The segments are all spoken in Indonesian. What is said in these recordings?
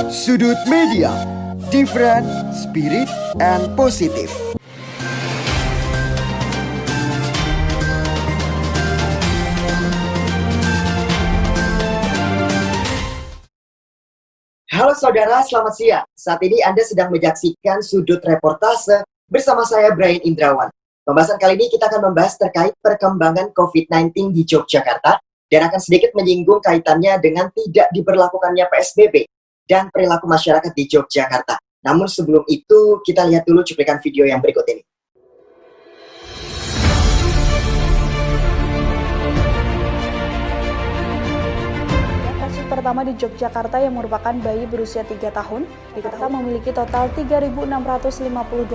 Sudut Media, different, spirit, and positive. Halo saudara, selamat siang. Saat ini Anda sedang menyaksikan Sudut Reportase bersama saya Brian Indrawan. Pembahasan kali ini kita akan membahas terkait perkembangan COVID-19 di Yogyakarta dan akan sedikit menyinggung kaitannya dengan tidak diberlakukannya PSBB dan perilaku masyarakat di Yogyakarta. Namun sebelum itu, kita lihat dulu cuplikan video yang berikut ini. Pertama di Yogyakarta yang merupakan bayi berusia 3 tahun, diketahui memiliki total 3.652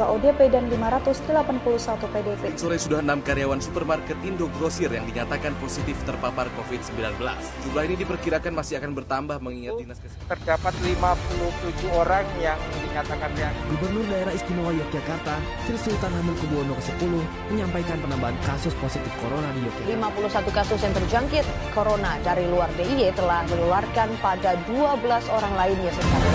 ODP dan 581 PDP. Sore sudah 6 karyawan supermarket Indogrosir yang dinyatakan positif terpapar COVID-19. Jumlah ini diperkirakan masih akan bertambah mengingat Dinas Kesehatan. Terdapat 57 orang yang dinyatakan reaktif. Gubernur Daerah Istimewa Yogyakarta, Sri Sultan Hamengkubuwono ke-10 menyampaikan penambahan kasus positif corona di Yogyakarta. 51 kasus yang terjangkit corona dari luar DIY telah menularkan pada 12 orang lainnya secara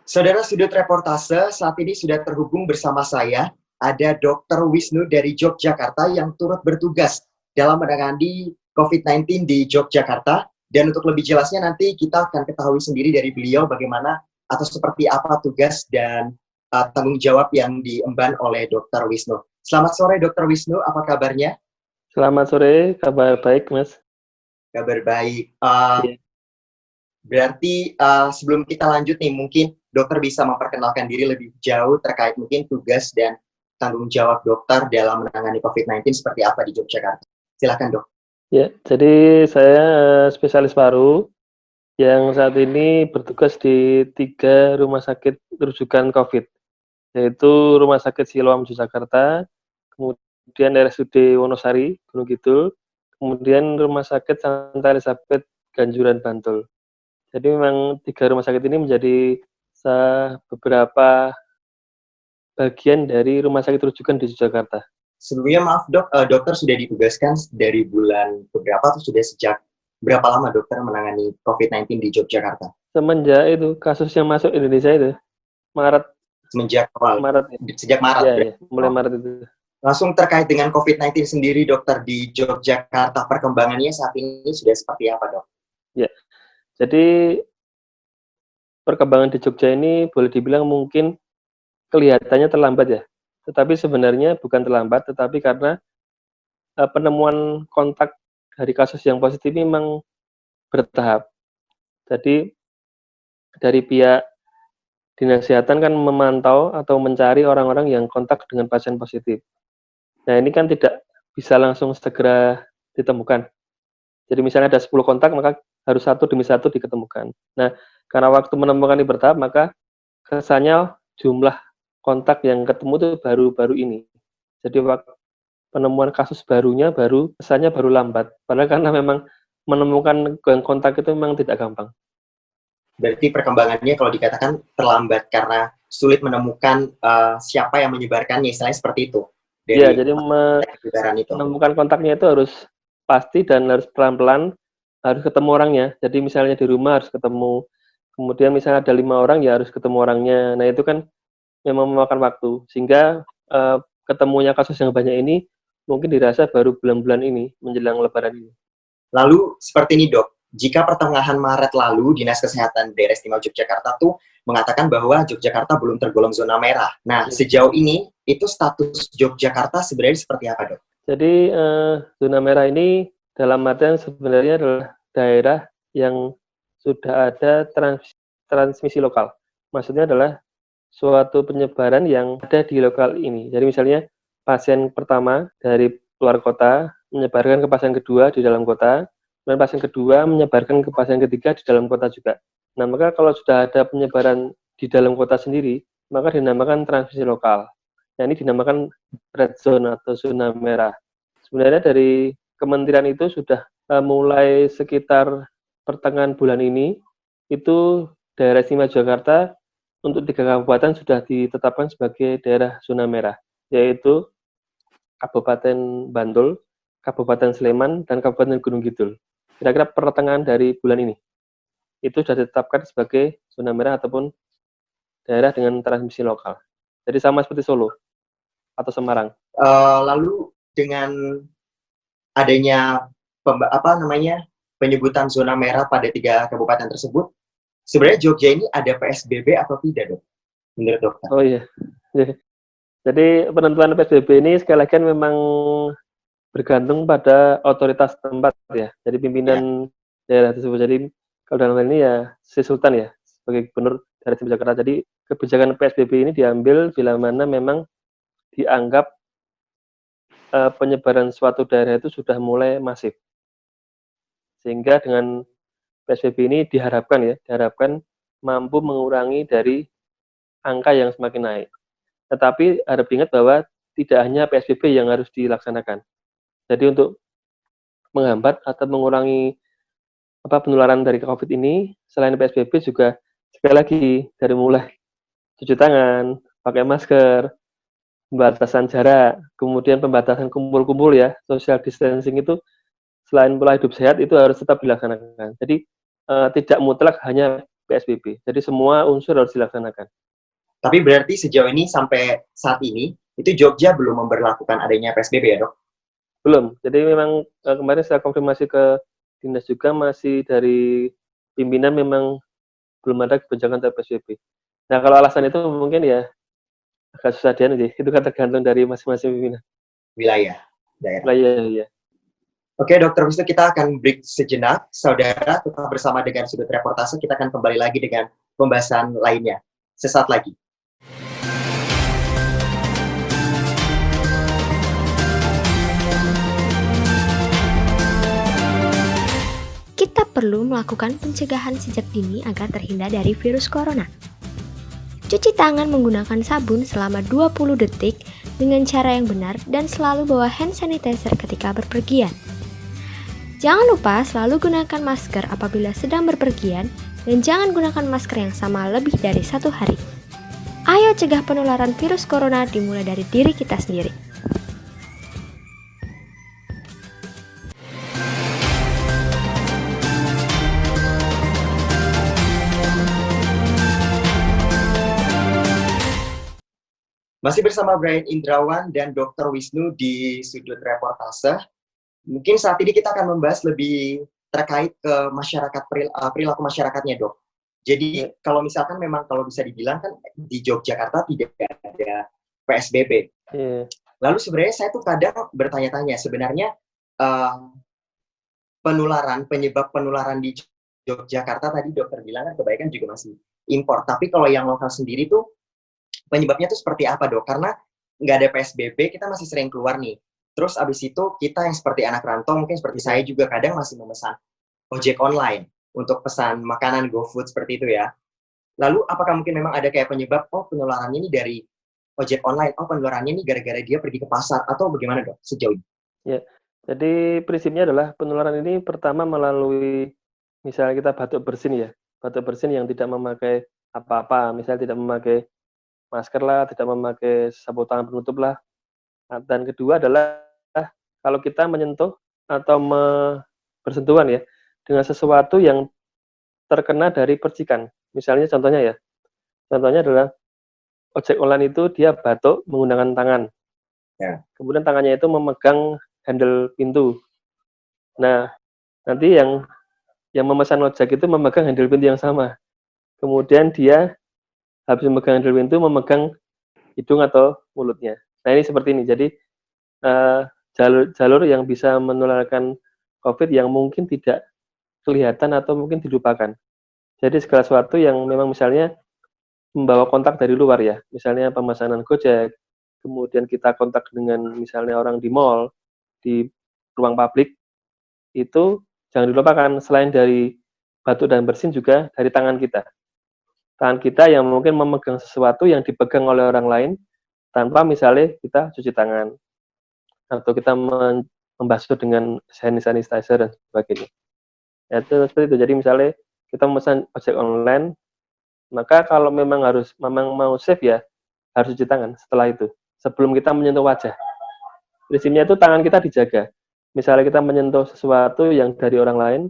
Saudara Sudut Reportase, saat ini sudah terhubung bersama saya, ada Dr. Wisnu dari Yogyakarta yang turut bertugas dalam menangani COVID-19 di Yogyakarta. Dan untuk lebih jelasnya nanti kita akan ketahui sendiri dari beliau bagaimana atau seperti apa tugas dan tanggung jawab yang diemban oleh Dr. Wisnu. Selamat sore Dr. Wisnu, apa kabarnya? Selamat sore, kabar baik Mas. Kabar baik. Berarti sebelum kita lanjut nih, mungkin dokter bisa memperkenalkan diri lebih jauh terkait mungkin tugas dan tanggung jawab dokter dalam menangani COVID-19 seperti apa di Yogyakarta. Silakan dok. Ya, jadi saya spesialis paru yang saat ini bertugas di 3 rumah sakit rujukan COVID, yaitu Rumah Sakit Siloam Yogyakarta, kemudian RSUD Wonosari, Gunung Kidul, kemudian Rumah Sakit Santa Elizabeth Ganjuran Bantul. Jadi memang 3 rumah sakit ini menjadi beberapa bagian dari rumah sakit rujukan di Jakarta. Sebelumnya maaf dok, dokter sudah ditugaskan dari bulan beberapa atau sudah sejak berapa lama dokter menangani COVID-19 di Yogyakarta? Semenjak itu kasus yang masuk Indonesia itu Maret. Semenjak awal? Maret. Sejak Maret? Ya, mulai Maret itu. Langsung terkait dengan COVID-19 sendiri dokter di Yogyakarta, perkembangannya saat ini sudah seperti apa dok? Ya, jadi perkembangan di Jogja ini boleh dibilang mungkin kelihatannya terlambat ya. Tetapi sebenarnya bukan terlambat, tetapi karena penemuan kontak dari kasus yang positif ini memang bertahap. Jadi dari pihak Dinas Kesehatan kan memantau atau mencari orang-orang yang kontak dengan pasien positif. Nah ini kan tidak bisa langsung segera ditemukan. Jadi misalnya ada 10 kontak, maka harus 1 demi 1 diketemukan. Nah, karena waktu menemukan ini bertahap, maka kesannya jumlah kontak yang ketemu itu baru-baru ini. Jadi waktu penemuan kasus barunya kesannya baru lambat. Padahal karena memang menemukan kontak itu memang tidak gampang. Berarti perkembangannya kalau dikatakan terlambat karena sulit menemukan siapa yang menyebarkannya, istilahnya seperti itu. Iya, jadi menemukan kontaknya itu harus pasti dan harus pelan-pelan, harus ketemu orangnya. Jadi misalnya di rumah harus ketemu, kemudian misalnya ada 5 orang ya harus ketemu orangnya. Nah itu kan memang memakan waktu, sehingga ketemunya kasus yang banyak ini mungkin dirasa baru bulan-bulan ini menjelang Lebaran ini. Lalu seperti ini dok, jika pertengahan Maret lalu Dinas Kesehatan Daerah Istimewa Yogyakarta tuh mengatakan bahwa Yogyakarta belum tergolong zona merah. Nah sejauh ini itu status Yogyakarta sebenarnya seperti apa dok? Jadi zona merah ini dalam artian sebenarnya adalah daerah yang sudah ada transmisi lokal. Maksudnya adalah suatu penyebaran yang ada di lokal ini. Jadi misalnya pasien pertama dari luar kota menyebarkan ke pasien kedua di dalam kota, dan pasien kedua menyebarkan ke pasien ketiga di dalam kota juga. Nah, maka kalau sudah ada penyebaran di dalam kota sendiri, maka dinamakan transmisi lokal. Nah, ini dinamakan red zone atau zona merah. Sebenarnya dari kementerian itu sudah mulai sekitar pertengahan bulan ini, itu daerah istimewa Jakarta untuk 3 kabupaten sudah ditetapkan sebagai daerah zona merah, yaitu Kabupaten Bantul, Kabupaten Sleman, dan Kabupaten Gunung Kidul. Kira-kira pertengahan dari bulan ini, itu sudah ditetapkan sebagai zona merah ataupun daerah dengan transmisi lokal. Jadi sama seperti Solo atau Semarang. Lalu dengan adanya penyebutan zona merah pada 3 kabupaten tersebut, sebenarnya Jogja ini ada PSBB atau tidak, Dok? Menurut dokter? Oh iya. Jadi penentuan PSBB ini sekali lagi memang bergantung pada otoritas tempat ya. Jadi pimpinan daerah tersebut. Jadi kalau dalam hal ini ya si Sultan ya sebagai gubernur daerah istimewa Jakarta. Jadi kebijakan PSBB ini diambil bila mana memang dianggap penyebaran suatu daerah itu sudah mulai masif. Sehingga dengan PSBB ini diharapkan mampu mengurangi dari angka yang semakin naik. Tetapi harap diingat bahwa tidak hanya PSBB yang harus dilaksanakan. Jadi untuk menghambat atau mengurangi penularan dari COVID ini, selain PSBB juga sekali lagi dari mulai cuci tangan, pakai masker, pembatasan jarak, kemudian pembatasan kumpul-kumpul ya, social distancing itu selain pola hidup sehat itu harus tetap dilaksanakan. Jadi tidak mutlak hanya PSBB. Jadi semua unsur harus dilaksanakan. Tapi berarti sejauh ini sampai saat ini itu Jogja belum memberlakukan adanya PSBB ya, Dok? Belum. Jadi memang kemarin saya konfirmasi ke dinas juga masih dari pimpinan memang belum ada kebijakan PSBB. Nah, kalau alasan itu mungkin ya agak susah sih. Itu kan tergantung dari masing-masing pimpinan. Wilayah, daerah. Wilayah, ya. Oke, Dokter Wisnu, kita akan break sejenak. Saudara, tetap bersama dengan Sudut Reportase. Kita akan kembali lagi dengan pembahasan lainnya. Sesaat lagi. Kita perlu melakukan pencegahan sejak dini agar terhindar dari virus corona. Cuci tangan menggunakan sabun selama 20 detik dengan cara yang benar dan selalu bawa hand sanitizer ketika berpergian. Jangan lupa selalu gunakan masker apabila sedang berpergian dan jangan gunakan masker yang sama lebih dari 1 hari. Ayo cegah penularan virus corona dimulai dari diri kita sendiri. Masih bersama Brian Indrawan dan Dr. Wisnu di Sudut Reportase. Mungkin saat ini kita akan membahas lebih terkait ke masyarakat, perilaku masyarakatnya, Dok. Jadi kalau misalkan memang kalau bisa dibilang kan di Yogyakarta tidak ada PSBB. Lalu sebenarnya saya tuh kadang bertanya-tanya sebenarnya penyebab penularan di Yogyakarta tadi dokter bilang kan kebanyakan juga masih impor. Tapi kalau yang lokal sendiri tuh penyebabnya tuh seperti apa, Dok? Karena nggak ada PSBB, kita masih sering keluar nih. Terus abis itu kita yang seperti anak rantau, mungkin seperti saya juga kadang masih memesan ojek online untuk pesan makanan GoFood seperti itu ya. Lalu apakah mungkin memang ada kayak penyebab, penularannya ini dari ojek online, penularannya ini gara-gara dia pergi ke pasar, atau bagaimana, Dok, sejauh ini? Ya, jadi prinsipnya adalah penularan ini pertama melalui, misalnya kita batuk bersin ya, batuk bersin yang tidak memakai apa-apa, misalnya tidak memakai masker lah, tidak memakai sapu tangan penutup lah. Dan kedua adalah kalau kita menyentuh atau bersentuhan ya dengan sesuatu yang terkena dari percikan. Misalnya contohnya adalah ojek online itu dia batuk menggunakan tangan. Ya. Kemudian tangannya itu memegang handle pintu. Nah, nanti yang memesan ojek itu memegang handle pintu yang sama. Kemudian dia habis memegang handle pintu memegang hidung atau mulutnya. Nah, ini seperti ini. Jadi jalur yang bisa menularkan COVID yang mungkin tidak kelihatan atau mungkin dilupakan. Jadi segala sesuatu yang memang misalnya membawa kontak dari luar ya, misalnya pemesanan Gojek, kemudian kita kontak dengan misalnya orang di mall, di ruang publik, itu jangan dilupakan selain dari batuk dan bersin juga dari tangan kita. Tangan kita yang mungkin memegang sesuatu yang dipegang oleh orang lain tanpa misalnya kita cuci tangan atau kita membasuh dengan hand sanitizer dan sebagainya. Ya, itu seperti itu. Jadi misalnya kita memesan ojek online, maka kalau memang mau safe ya harus cuci tangan setelah itu, sebelum kita menyentuh wajah. Prinsipnya itu tangan kita dijaga. Misalnya kita menyentuh sesuatu yang dari orang lain,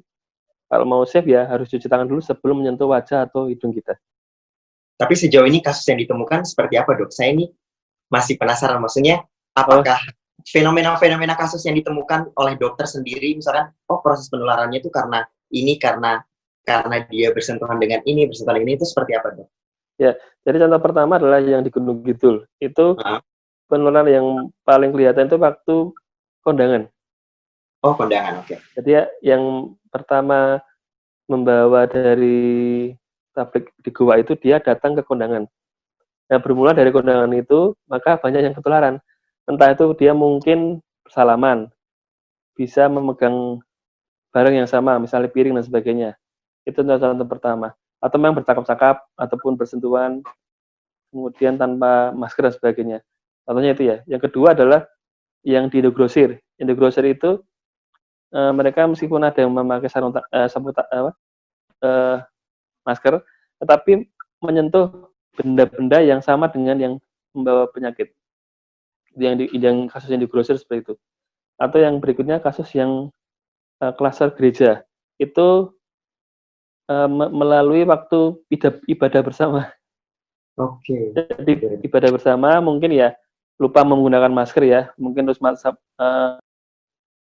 kalau mau safe ya harus cuci tangan dulu sebelum menyentuh wajah atau hidung kita. Tapi sejauh ini kasus yang ditemukan seperti apa, Dok? Saya ini masih penasaran, maksudnya apakah fenomena-fenomena kasus yang ditemukan oleh dokter sendiri, misalkan, proses penularannya itu karena dia bersentuhan dengan ini, bersentuhan ini, itu seperti apa, Dok? Ya, jadi contoh pertama adalah yang di Gunung Kidul. Itu penularan yang paling kelihatan itu waktu kondangan. Oh, kondangan, oke. Jadi yang pertama membawa dari tablik di goa itu dia datang ke kondangan. Nah, bermula dari kondangan itu, maka banyak yang ketularan. Entah itu dia mungkin bersalaman, bisa memegang barang yang sama, misalnya piring dan sebagainya. Itu contoh pertama. Atau memang bercakap-cakap, ataupun bersentuhan, kemudian tanpa masker dan sebagainya. Contohnya itu ya. Yang kedua adalah yang di Indogrosir. Indogrosir itu mereka meskipun ada yang memakai masker, tetapi menyentuh benda-benda yang sama dengan yang membawa penyakit. Yang kasus yang digrosir seperti itu. Atau yang berikutnya kasus yang klaster gereja itu melalui waktu ibadah bersama. Oke. Jadi ibadah bersama mungkin ya lupa menggunakan masker ya, mungkin terus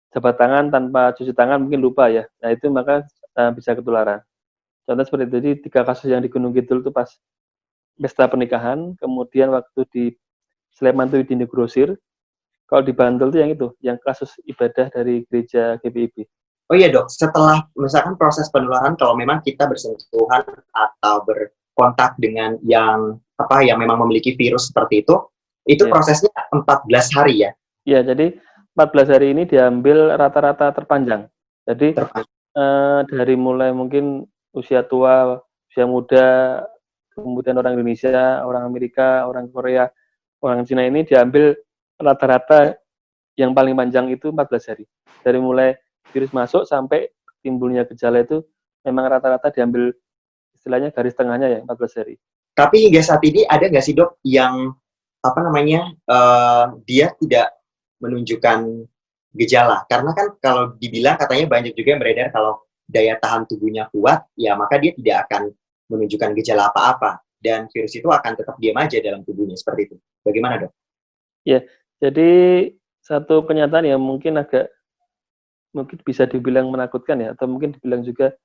jabat tangan tanpa cuci tangan mungkin lupa ya. Nah itu maka bisa ketularan. Contoh seperti itu. Jadi 3 kasus yang di Gunung Kidul itu pas pesta pernikahan, kemudian waktu di Sleman itu di Indogrosir. Kalau di Bantul itu yang kasus ibadah dari gereja GPIB. Oh iya, Dok, setelah misalkan proses penularan, kalau memang kita bersentuhan atau berkontak dengan yang memang memiliki virus seperti itu prosesnya 14 hari ya? Iya, jadi 14 hari ini diambil rata-rata terpanjang. Jadi dari mulai mungkin usia tua, usia muda, kemudian orang Indonesia, orang Amerika, orang Korea, orang Cina ini diambil rata-rata yang paling panjang itu 14 hari. Dari mulai virus masuk sampai timbulnya gejala itu memang rata-rata diambil istilahnya garis tengahnya ya 14 hari. Tapi hingga saat ini ada nggak sih, Dok, yang dia tidak menunjukkan gejala? Karena kan kalau dibilang katanya banyak juga yang beredar kalau daya tahan tubuhnya kuat, ya maka dia tidak akan menunjukkan gejala apa-apa. Dan virus itu akan tetap diam aja dalam tubuhnya, seperti itu. Bagaimana, Dok? Ya, jadi satu kenyataan yang mungkin bisa dibilang menakutkan ya, atau mungkin dibilang juga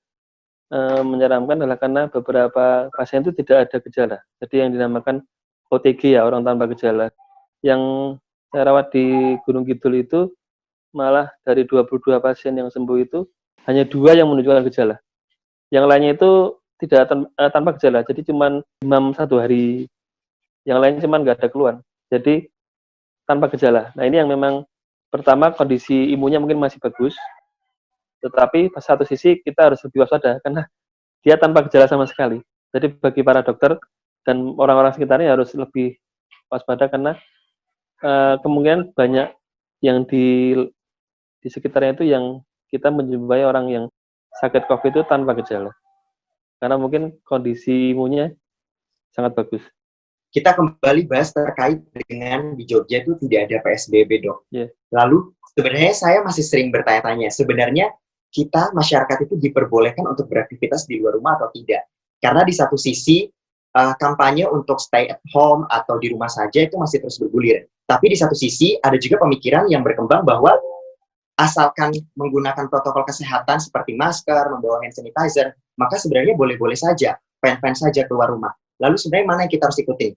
menyeramkan adalah karena beberapa pasien itu tidak ada gejala. Jadi yang dinamakan OTG ya, orang tanpa gejala. Yang saya rawat di Gunung Kidul itu malah dari 22 pasien yang sembuh itu hanya 2 yang menunjukkan gejala. Yang lainnya itu tidak tanpa gejala, jadi cuma demam 1 hari. Yang lain cuma nggak ada keluhan. Jadi tanpa gejala. Nah ini yang memang pertama kondisi imunnya mungkin masih bagus, tetapi pada satu sisi kita harus lebih waspada karena dia tanpa gejala sama sekali. Jadi bagi para dokter dan orang-orang sekitarnya harus lebih waspada karena kemungkinan banyak yang di sekitarnya itu yang kita menjumpai orang yang sakit COVID itu tanpa gejala. Karena mungkin kondisi imunnya sangat bagus. Kita kembali bahas terkait dengan di Jogja itu tidak ada PSBB, Dok. Yeah. Lalu sebenarnya saya masih sering bertanya-tanya, sebenarnya kita masyarakat itu diperbolehkan untuk beraktivitas di luar rumah atau tidak? Karena di satu sisi kampanye untuk stay at home atau di rumah saja itu masih terus bergulir. Tapi di satu sisi ada juga pemikiran yang berkembang bahwa asalkan menggunakan protokol kesehatan seperti masker, membawa hand sanitizer, maka sebenarnya boleh-boleh saja, fine-fine saja keluar rumah. Lalu sebenarnya mana yang kita harus ikuti?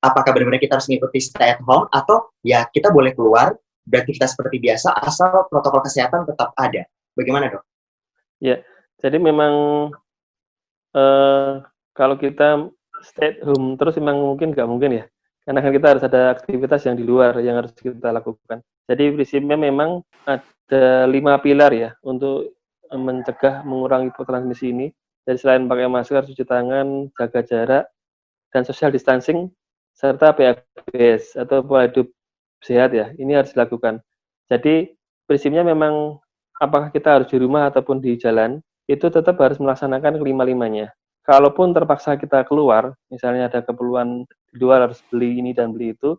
Apakah benar-benar kita harus mengikuti stay at home atau ya kita boleh keluar beraktivitas seperti biasa asal protokol kesehatan tetap ada? Bagaimana, Dok? Ya, jadi memang kalau kita stay at home terus memang nggak mungkin ya. Karena kan kita harus ada aktivitas yang di luar yang harus kita lakukan. Jadi prinsipnya memang ada 5 pilar ya untuk mencegah mengurangi transmisi ini. Jadi selain pakai masker, cuci tangan, jaga jarak, dan social distancing, serta PHBS atau pola hidup sehat ya, ini harus dilakukan. Jadi prinsipnya memang apakah kita harus di rumah ataupun di jalan, itu tetap harus melaksanakan kelima-limanya. Kalaupun terpaksa kita keluar, misalnya ada keperluan di luar harus beli ini dan beli itu,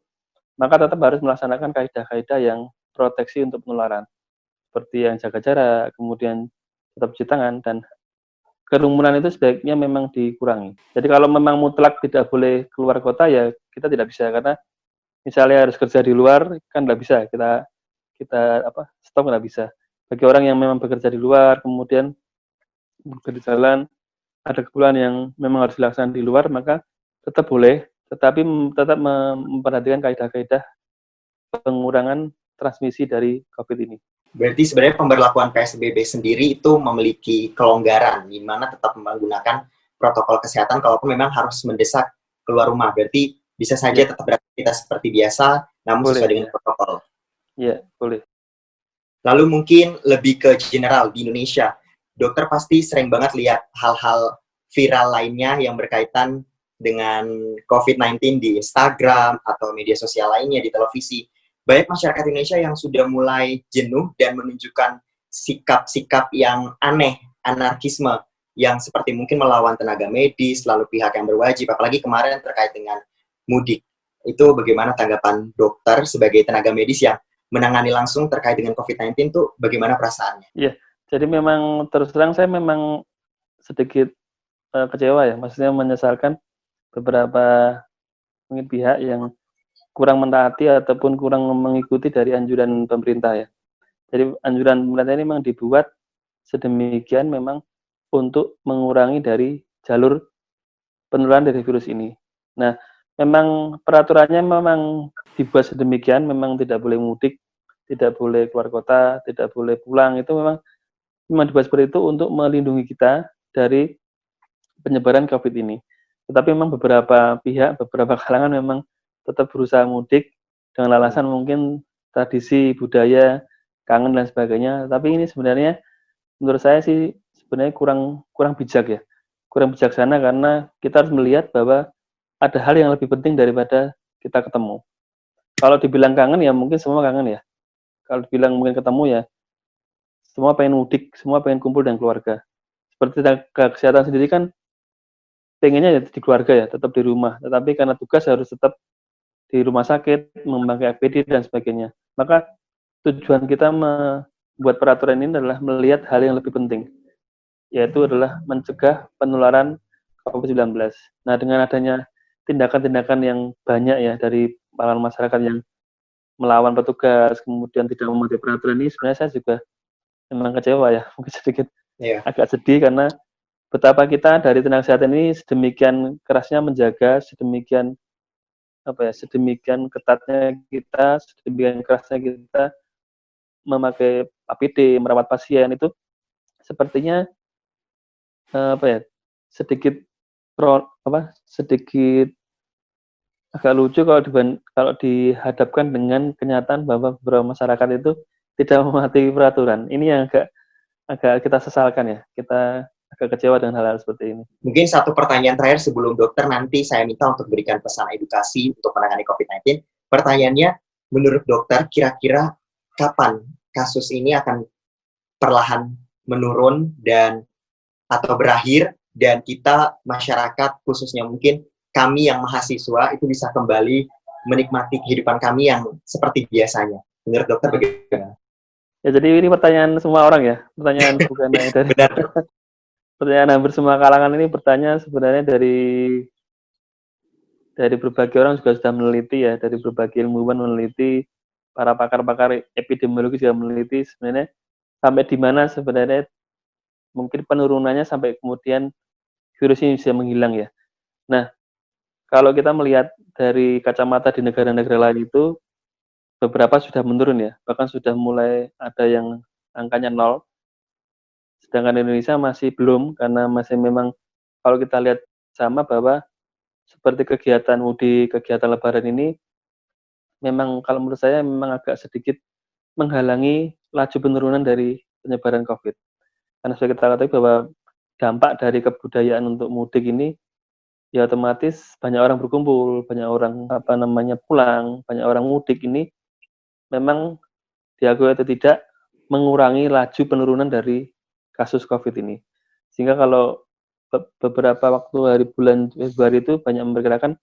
maka tetap harus melaksanakan kaidah-kaidah yang proteksi untuk penularan. Seperti yang jaga jarak, kemudian tetap cuci tangan, dan kerumunan itu sebaiknya memang dikurangi. Jadi kalau memang mutlak tidak boleh keluar kota ya kita tidak bisa, karena misalnya harus kerja di luar kan nggak bisa, kita stop nggak bisa. Bagi orang yang memang bekerja di luar, kemudian bekerja di jalan, ada keperluan yang memang harus dilaksanakan di luar, maka tetap boleh, tetapi tetap memperhatikan kaidah-kaidah pengurangan transmisi dari COVID ini. Berarti sebenarnya pemberlakuan PSBB sendiri itu memiliki kelonggaran, di mana tetap menggunakan protokol kesehatan kalaupun memang harus mendesak keluar rumah. Berarti bisa saja tetap beraktivitas seperti biasa, namun sesuai dengan protokol. Iya, boleh. Lalu mungkin lebih ke general di Indonesia. Dokter pasti sering banget lihat hal-hal viral lainnya yang berkaitan dengan COVID-19 di Instagram atau media sosial lainnya, di televisi. Banyak masyarakat Indonesia yang sudah mulai jenuh dan menunjukkan sikap-sikap yang aneh, anarkisme, yang seperti mungkin melawan tenaga medis, lalu pihak yang berwajib, apalagi kemarin terkait dengan mudik. Itu bagaimana tanggapan dokter sebagai tenaga medis yang menangani langsung terkait dengan COVID-19 itu bagaimana perasaannya? Iya, jadi memang terus terang saya memang sedikit kecewa ya, maksudnya menyesalkan beberapa mungkin pihak yang kurang mentaati ataupun kurang mengikuti dari anjuran pemerintah ya. Jadi anjuran pemerintah ini memang dibuat sedemikian memang untuk mengurangi dari jalur penularan dari virus ini. Nah, memang peraturannya memang dibuat sedemikian, memang tidak boleh mudik, tidak boleh keluar kota, tidak boleh pulang, itu memang dibuat seperti itu untuk melindungi kita dari penyebaran COVID ini. Tetapi memang beberapa pihak, beberapa kalangan memang tetap berusaha mudik dengan alasan mungkin tradisi, budaya, kangen dan sebagainya. Tapi ini sebenarnya menurut saya sih sebenarnya kurang bijak ya. Kurang bijaksana karena kita harus melihat bahwa ada hal yang lebih penting daripada kita ketemu. Kalau dibilang kangen ya mungkin semua kangen ya. Kalau dibilang mungkin ketemu ya semua pengen mudik, semua pengen kumpul dengan keluarga. Seperti tenaga kesehatan sendiri kan pengennya ya di keluarga ya, tetap di rumah. Tetapi karena tugas harus tetap di rumah sakit, memakai APD dan sebagainya. Maka tujuan kita membuat peraturan ini adalah melihat hal yang lebih penting, yaitu adalah mencegah penularan COVID-19. Nah, dengan adanya tindakan-tindakan yang banyak ya dari para masyarakat yang melawan petugas, kemudian tidak mematuhi peraturan ini, sebenarnya saya juga memang kecewa ya, mungkin sedikit agak sedih karena betapa kita dari tenaga kesehatan ini sedemikian kerasnya menjaga, sedemikian ketatnya kita, sedemikian kerasnya kita memakai APD, merawat pasien itu sepertinya sedikit agak lucu kalau dihadapkan dengan kenyataan bahwa beberapa masyarakat itu tidak mematuhi peraturan. Ini yang agak kita sesalkan ya. Kita agak kecewa dengan hal-hal seperti ini. Mungkin satu pertanyaan terakhir sebelum dokter nanti saya minta untuk berikan pesan edukasi untuk menangani COVID-19. Pertanyaannya, menurut dokter kira-kira kapan kasus ini akan perlahan menurun dan atau berakhir dan kita masyarakat khususnya mungkin kami yang mahasiswa itu bisa kembali menikmati kehidupan kami yang seperti biasanya. Menurut dokter bagaimana? Ya, jadi ini pertanyaan semua orang ya, pertanyaan bukan dari pertanyaan hampir semua kalangan ini bertanya sebenarnya dari berbagai orang juga sudah meneliti ya, dari berbagai ilmuwan meneliti, para pakar-pakar epidemiologi juga meneliti sebenarnya sampai di mana sebenarnya mungkin penurunannya sampai kemudian virus ini bisa menghilang ya. Nah, kalau kita melihat dari kacamata di negara-negara lain itu beberapa sudah menurun ya, bahkan sudah mulai ada yang angkanya 0. Sedangkan Indonesia masih belum, karena masih memang kalau kita lihat sama bahwa seperti kegiatan mudik, kegiatan lebaran ini memang kalau menurut saya memang agak sedikit menghalangi laju penurunan dari penyebaran COVID. Karena sudah kita ketahui bahwa dampak dari kebudayaan untuk mudik ini ya otomatis banyak orang berkumpul, banyak orang pulang, banyak orang mudik ini memang diakui atau tidak mengurangi laju penurunan dari kasus COVID ini. Sehingga kalau beberapa waktu hari bulan Februari itu banyak memperkirakan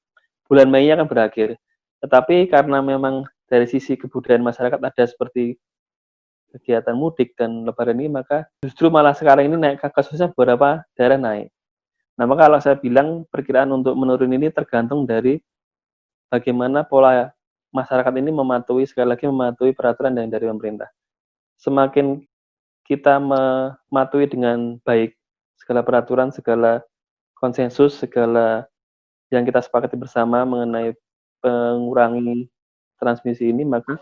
bulan Mei akan berakhir. Tetapi karena memang dari sisi kebudayaan masyarakat ada seperti kegiatan mudik dan lebaran ini, maka justru malah sekarang ini naik kasusnya beberapa daerah naik. Nah, maka kalau saya bilang perkiraan untuk menurun ini tergantung dari bagaimana pola masyarakat ini sekali lagi mematuhi peraturan yang dari pemerintah. Semakin kita mematuhi dengan baik segala peraturan, segala konsensus, segala yang kita sepakati bersama mengenai mengurangi transmisi ini, maka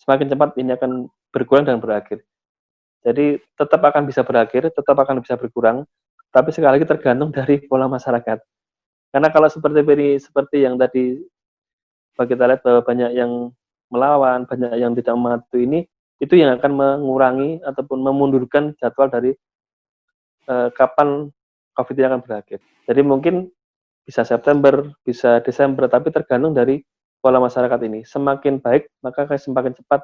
semakin cepat ini akan berkurang dan berakhir. Jadi tetap akan bisa berakhir, tetap akan bisa berkurang, tapi sekali lagi tergantung dari pola masyarakat. Karena kalau seperti yang tadi kita lihat bahwa banyak yang melawan, banyak yang tidak mematuhi ini, itu yang akan mengurangi ataupun memundurkan jadwal dari kapan COVID ini akan berakhir. Jadi mungkin bisa September, bisa Desember, tapi tergantung dari pola masyarakat ini. Semakin baik, maka semakin cepat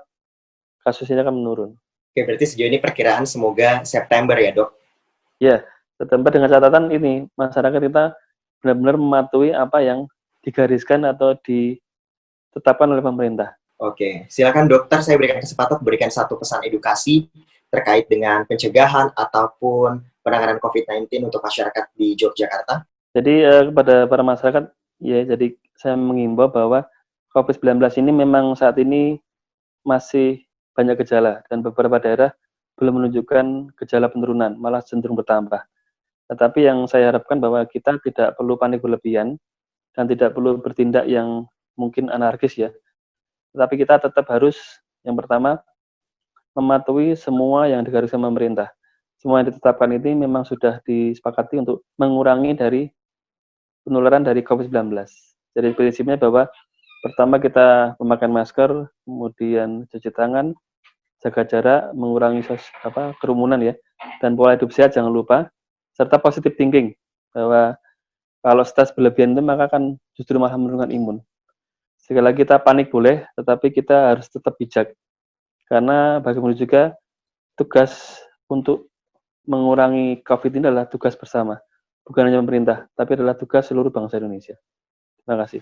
kasus ini akan menurun. Oke, berarti sejauh ini perkiraan semoga September ya, Dok? Ya, September dengan catatan ini, masyarakat kita benar-benar mematuhi apa yang digariskan atau ditetapkan oleh pemerintah. Oke, silakan dokter, saya berikan kesempatan berikan satu pesan edukasi terkait dengan pencegahan ataupun penanganan COVID-19 untuk masyarakat di Yogyakarta. Jadi kepada para masyarakat, ya, jadi saya mengimbau bahwa COVID-19 ini memang saat ini masih banyak gejala dan beberapa daerah belum menunjukkan gejala penurunan, malah cenderung bertambah. Tetapi yang saya harapkan bahwa kita tidak perlu panik berlebihan dan tidak perlu bertindak yang mungkin anarkis ya. Tetapi kita tetap harus yang pertama mematuhi semua yang digariskan pemerintah. Semua yang ditetapkan ini memang sudah disepakati untuk mengurangi dari penularan dari COVID-19. Jadi prinsipnya bahwa pertama kita memakai masker, kemudian cuci tangan, jaga jarak, mengurangi kerumunan ya, dan pola hidup sehat jangan lupa, serta positive thinking bahwa kalau stres berlebihan itu maka akan justru malah menurunkan imun. Sekali lagi kita panik boleh, tetapi kita harus tetap bijak karena bagaimanapun juga tugas untuk mengurangi COVID ini adalah tugas bersama, bukan hanya pemerintah, tapi adalah tugas seluruh bangsa Indonesia. Terima kasih.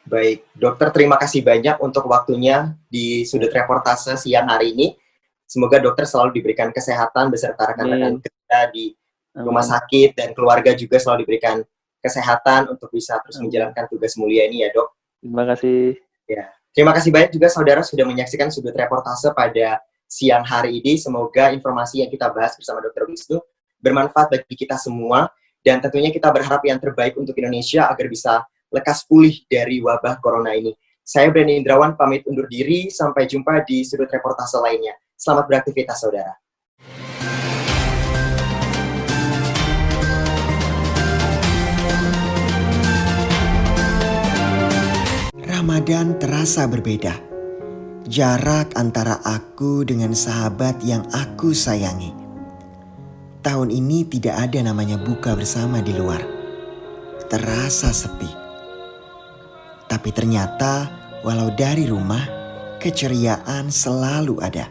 Baik, dokter terima kasih banyak untuk waktunya di sudut reportase siang hari ini. Semoga dokter selalu diberikan kesehatan beserta rekan-rekan kerja di rumah sakit dan keluarga juga selalu diberikan kesehatan untuk bisa terus menjalankan tugas mulia ini ya, Dok. Terima kasih. Ya, terima kasih banyak juga saudara sudah menyaksikan sudut reportase pada siang hari ini. Semoga informasi yang kita bahas bersama Dr. Wisnu bermanfaat bagi kita semua dan tentunya kita berharap yang terbaik untuk Indonesia agar bisa lekas pulih dari wabah corona ini. Saya Brandon Indrawan pamit undur diri, sampai jumpa di sudut reportase lainnya. Selamat beraktivitas saudara. Ramadan terasa berbeda. Jarak antara aku dengan sahabat yang aku sayangi. Tahun ini tidak ada namanya buka bersama di luar. Terasa sepi. Tapi ternyata walau dari rumah, keceriaan selalu ada.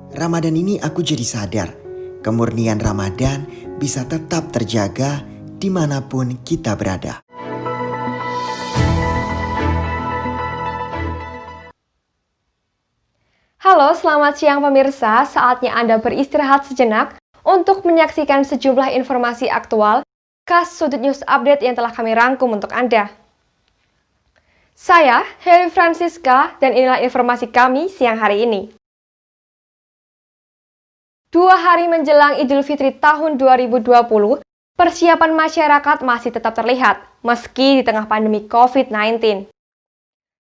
Ramadan ini aku jadi sadar, kemurnian Ramadan bisa tetap terjaga dimanapun kita berada. Halo, selamat siang pemirsa. Saatnya Anda beristirahat sejenak untuk menyaksikan sejumlah informasi aktual khas Sudut News Update yang telah kami rangkum untuk Anda. Saya, Heri Francisca, dan inilah informasi kami siang hari ini. 2 hari menjelang Idul Fitri tahun 2020, persiapan masyarakat masih tetap terlihat, meski di tengah pandemi COVID-19.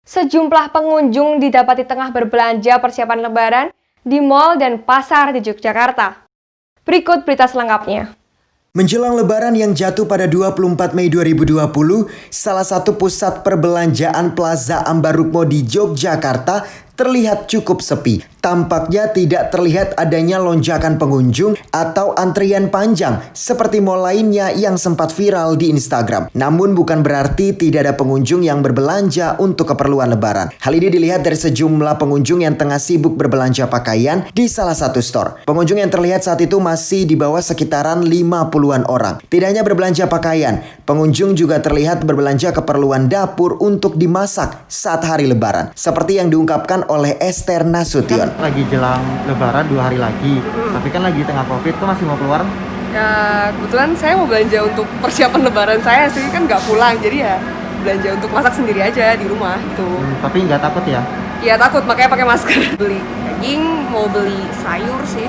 Sejumlah pengunjung didapati tengah berbelanja persiapan Lebaran di mal dan pasar di Yogyakarta. Berikut berita selengkapnya. Menjelang Lebaran yang jatuh pada 24 Mei 2020, salah satu pusat perbelanjaan Plaza Ambar Rukmo di Yogyakarta terlihat cukup sepi. Tampaknya tidak terlihat adanya lonjakan pengunjung atau antrian panjang seperti mal lainnya yang sempat viral di Instagram. Namun bukan berarti tidak ada pengunjung yang berbelanja untuk keperluan Lebaran. Hal ini dilihat dari sejumlah pengunjung yang tengah sibuk berbelanja pakaian di salah satu store. Pengunjung yang terlihat saat itu masih di bawah sekitaran 50-an orang. Tidak hanya berbelanja pakaian, pengunjung juga terlihat berbelanja keperluan dapur untuk dimasak saat hari Lebaran. Seperti yang diungkapkan oleh Esther Nasution. Lagi jelang Lebaran 2 hari lagi, tapi kan lagi tengah Covid tuh masih mau keluar? Ya kebetulan saya mau belanja untuk persiapan Lebaran saya sih, kan nggak pulang, jadi ya belanja untuk masak sendiri aja di rumah gitu. Tapi nggak takut ya? Ya takut, makanya pakai masker. Beli daging, mau beli sayur sih.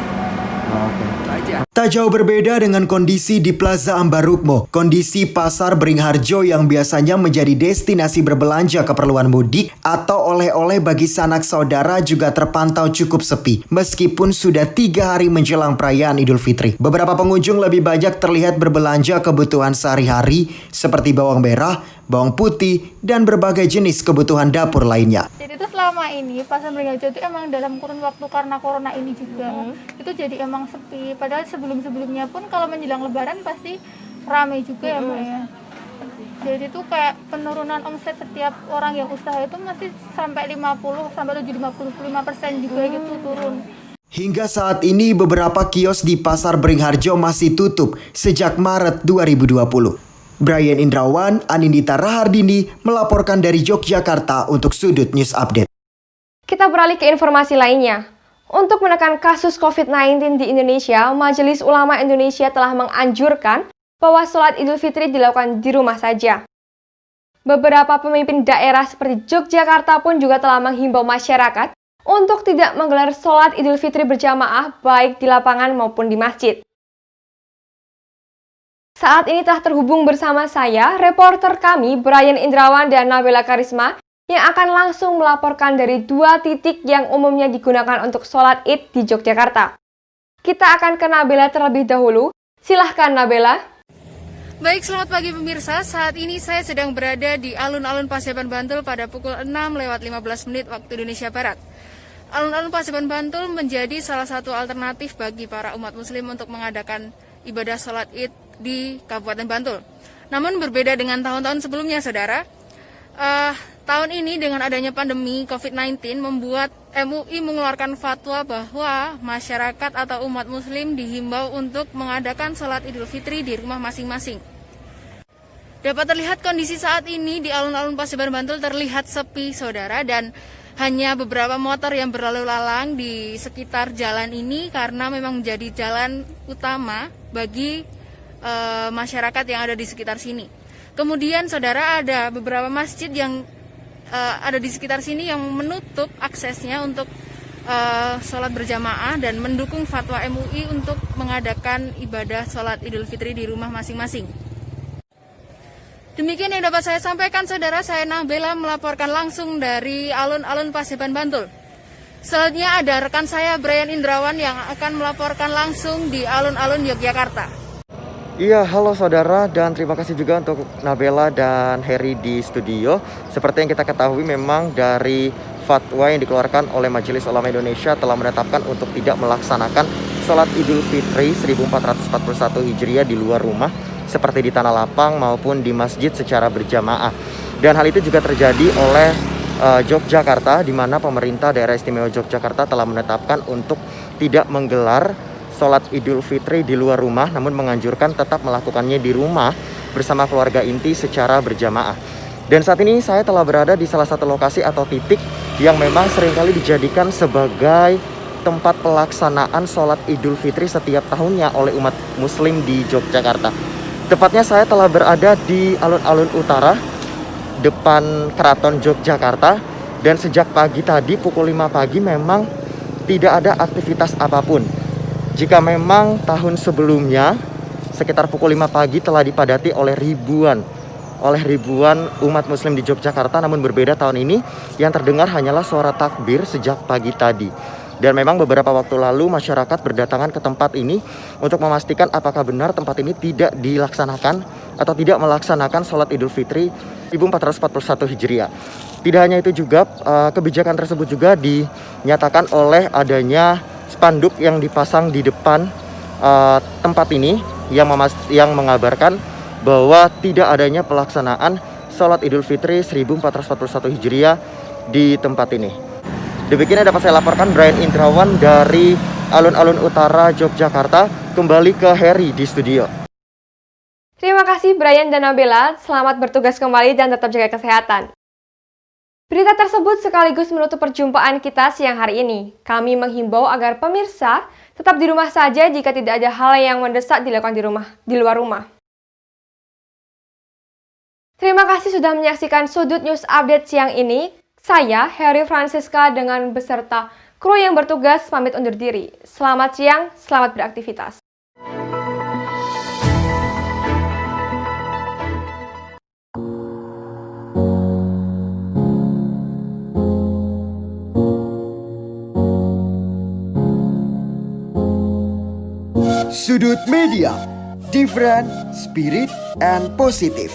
Oke. Aja. Tak jauh berbeda dengan kondisi di Plaza Ambar Rukmo. Kondisi Pasar Beringharjo yang biasanya menjadi destinasi berbelanja keperluan mudik atau oleh-oleh bagi sanak saudara juga terpantau cukup sepi. Meskipun sudah 3 hari menjelang perayaan Idul Fitri. Beberapa pengunjung lebih banyak terlihat berbelanja kebutuhan sehari-hari seperti bawang merah, bawang putih, dan berbagai jenis kebutuhan dapur lainnya. Jadi itu selama ini Pasar Beringharjo itu emang dalam kurun waktu karena corona ini juga itu jadi emang sepi. Padahal sebelum-sebelumnya pun kalau menjelang Lebaran pasti ramai juga ya Mbak ya. Jadi itu kayak penurunan omset setiap orang yang usaha itu masih sampai 50 sampai 55% juga gitu turun. Hingga saat ini beberapa kios di Pasar Beringharjo masih tutup sejak Maret 2020. Brian Indrawan, Anindita Rahardini melaporkan dari Yogyakarta untuk Sudut News Update. Kita beralih ke informasi lainnya. Untuk menekan kasus COVID-19 di Indonesia, Majelis Ulama Indonesia telah menganjurkan bahwa sholat Idul Fitri dilakukan di rumah saja. Beberapa pemimpin daerah seperti Yogyakarta pun juga telah menghimbau masyarakat untuk tidak menggelar sholat Idul Fitri berjamaah baik di lapangan maupun di masjid. Saat ini telah terhubung bersama saya, reporter kami Brian Indrawan dan Nabila Karisma yang akan langsung melaporkan dari 2 titik yang umumnya digunakan untuk sholat Id di Yogyakarta. Kita akan ke Nabila terlebih dahulu. Silahkan Nabila. Baik, selamat pagi pemirsa. Saat ini saya sedang berada di alun-alun Paseban Bantul pada pukul 6:15 waktu Indonesia Barat. Alun-alun Paseban Bantul menjadi salah satu alternatif bagi para umat muslim untuk mengadakan ibadah sholat Id di Kabupaten Bantul. Namun berbeda dengan tahun-tahun sebelumnya, saudara. Tahun ini dengan adanya pandemi COVID-19 membuat MUI mengeluarkan fatwa bahwa masyarakat atau umat muslim dihimbau untuk mengadakan sholat Idul Fitri di rumah masing-masing. Dapat terlihat kondisi saat ini di alun-alun Paseban Bantul terlihat sepi, saudara, dan hanya beberapa motor yang berlalu lalang di sekitar jalan ini karena memang menjadi jalan utama bagi masyarakat yang ada di sekitar sini. Kemudian saudara, ada beberapa masjid yang ada di sekitar sini yang menutup aksesnya untuk sholat berjamaah dan mendukung fatwa MUI untuk mengadakan ibadah sholat Idul Fitri di rumah masing-masing. Demikian yang dapat saya sampaikan, saudara. Saya Nabila melaporkan langsung dari alun-alun Paseban Bantul. Selanjutnya ada rekan saya Brian Indrawan yang akan melaporkan langsung di alun-alun Yogyakarta. Iya, halo saudara, dan terima kasih juga untuk Nabila dan Heri di studio. Seperti yang kita ketahui, memang dari fatwa yang dikeluarkan oleh Majelis Ulama Indonesia telah menetapkan untuk tidak melaksanakan sholat Idul Fitri 1441 Hijriah di luar rumah, seperti di tanah lapang maupun di masjid secara berjamaah. Dan hal itu juga terjadi oleh Yogyakarta, di mana pemerintah daerah istimewa Yogyakarta telah menetapkan untuk tidak menggelar sholat Idul Fitri di luar rumah, namun menganjurkan tetap melakukannya di rumah bersama keluarga inti secara berjamaah. Dan saat ini saya telah berada di salah satu lokasi atau titik yang memang seringkali dijadikan sebagai tempat pelaksanaan sholat Idul Fitri setiap tahunnya oleh umat muslim di Yogyakarta. Tepatnya saya telah berada di alun-alun utara depan Keraton Yogyakarta, dan sejak pagi tadi pukul 5 pagi memang tidak ada aktivitas apapun. Jika memang tahun sebelumnya sekitar pukul 5 pagi telah dipadati oleh ribuan umat muslim di Yogyakarta, namun berbeda tahun ini yang terdengar hanyalah suara takbir sejak pagi tadi. Dan memang beberapa waktu lalu masyarakat berdatangan ke tempat ini untuk memastikan apakah benar tempat ini tidak dilaksanakan atau tidak melaksanakan sholat Idul Fitri 1441 Hijriah. Tidak hanya itu juga, kebijakan tersebut juga dinyatakan oleh adanya spanduk yang dipasang di depan tempat ini yang mengabarkan bahwa tidak adanya pelaksanaan sholat Idul Fitri 1441 Hijriah di tempat ini. Demikian dapat saya laporkan, Brian Indrawan dari Alun-Alun Utara, Yogyakarta, kembali ke Heri di studio. Terima kasih Brian dan Nabila, selamat bertugas kembali dan tetap jaga kesehatan. Berita tersebut sekaligus menutup perjumpaan kita siang hari ini. Kami menghimbau agar pemirsa tetap di rumah saja jika tidak ada hal yang mendesak dilakukan di luar rumah. Terima kasih sudah menyaksikan Sudut News Update siang ini. Saya, Heri Francisca, dengan beserta kru yang bertugas pamit undur diri. Selamat siang, selamat beraktivitas. Sudut Media, different, spirit, and positive.